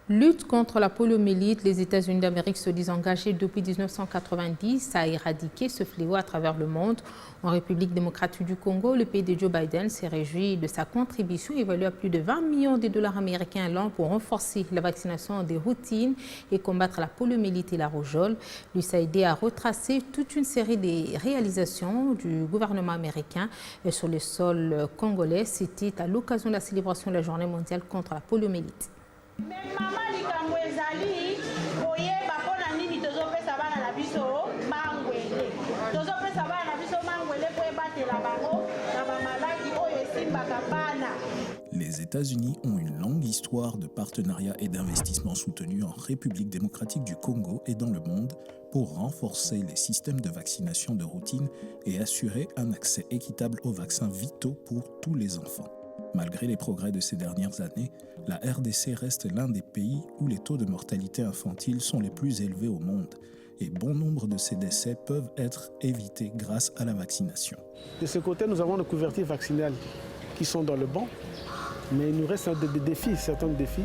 Lutte contre la poliomyélite, les États-Unis d'Amérique se disent engagés depuis 1990 à éradiquer ce fléau à travers le monde. En République démocratique du Congo, le pays de Joe Biden s'est réjoui de sa contribution évaluée à plus de 20 millions de dollars américains à l'an pour renforcer la vaccination des routines et combattre la poliomyélite et la rougeole. L'USAID a retracé toute une série de réalisations du gouvernement américain sur le sol congolais. C'était à l'occasion de la célébration de la Journée mondiale contre la poliomyélite. Les États-Unis ont une longue histoire de partenariat et d'investissement soutenus en République démocratique du Congo et dans le monde pour renforcer les systèmes de vaccination de routine et assurer un accès équitable aux vaccins vitaux pour tous les enfants. Malgré les progrès de ces dernières années, la RDC reste l'un des pays où les taux de mortalité infantile sont les plus élevés au monde et bon nombre de ces décès peuvent être évités grâce à la vaccination. De ce côté, nous avons des couvertures vaccinales qui sont dans le banc, mais il nous reste des défis, certains défis.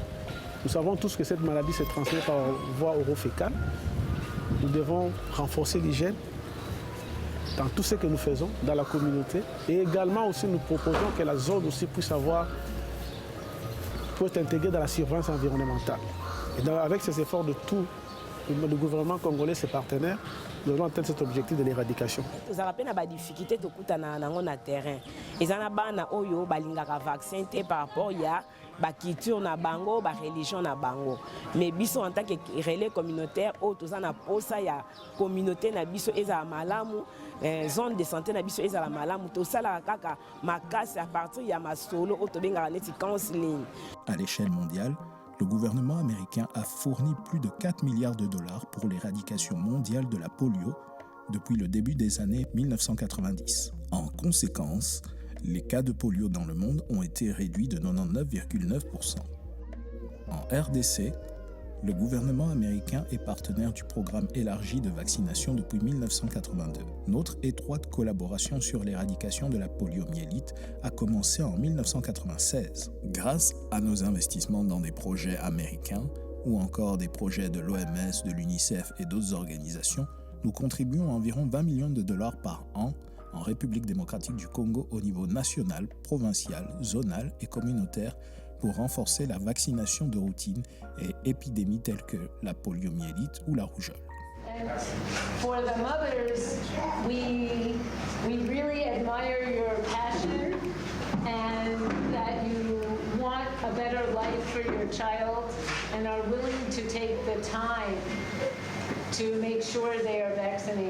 Nous savons tous que cette maladie se transmet par voie orofécale. Nous devons renforcer l'hygiène dans tout ce que nous faisons dans la communauté. Et également aussi nous proposons que la zone aussi puisse être intégrée dans la surveillance environnementale. Et avec ces efforts de tout le gouvernement congolais, ses partenaires, nous allons atteindre cet objectif de l'éradication. Nous avons des difficultés sur le terrain. Ils ont des vaccins par rapport à la culture, la religion. Mais en tant que relais communautaire, nous avons la communauté, la zone de santé, tout ça, à partir de ma solo, counseling. À l'échelle mondiale, le gouvernement américain a fourni plus de 4 milliards de dollars pour l'éradication mondiale de la polio depuis le début des années 1990. En conséquence, les cas de polio dans le monde ont été réduits de 99,9%. En RDC, le gouvernement américain est partenaire du programme élargi de vaccination depuis 1982. Notre étroite collaboration sur l'éradication de la poliomyélite a commencé en 1996. Grâce à nos investissements dans des projets américains ou encore des projets de l'OMS, de l'UNICEF et d'autres organisations, nous contribuons à environ 20 millions de dollars par an en République démocratique du Congo au niveau national, provincial, zonal et communautaire pour renforcer la vaccination de routine et épidémies telles que la poliomyélite ou la rougeole. For the mothers, we really admire your passion and that you want a better life for your child and are willing to take the time to make sure they are vaccinated.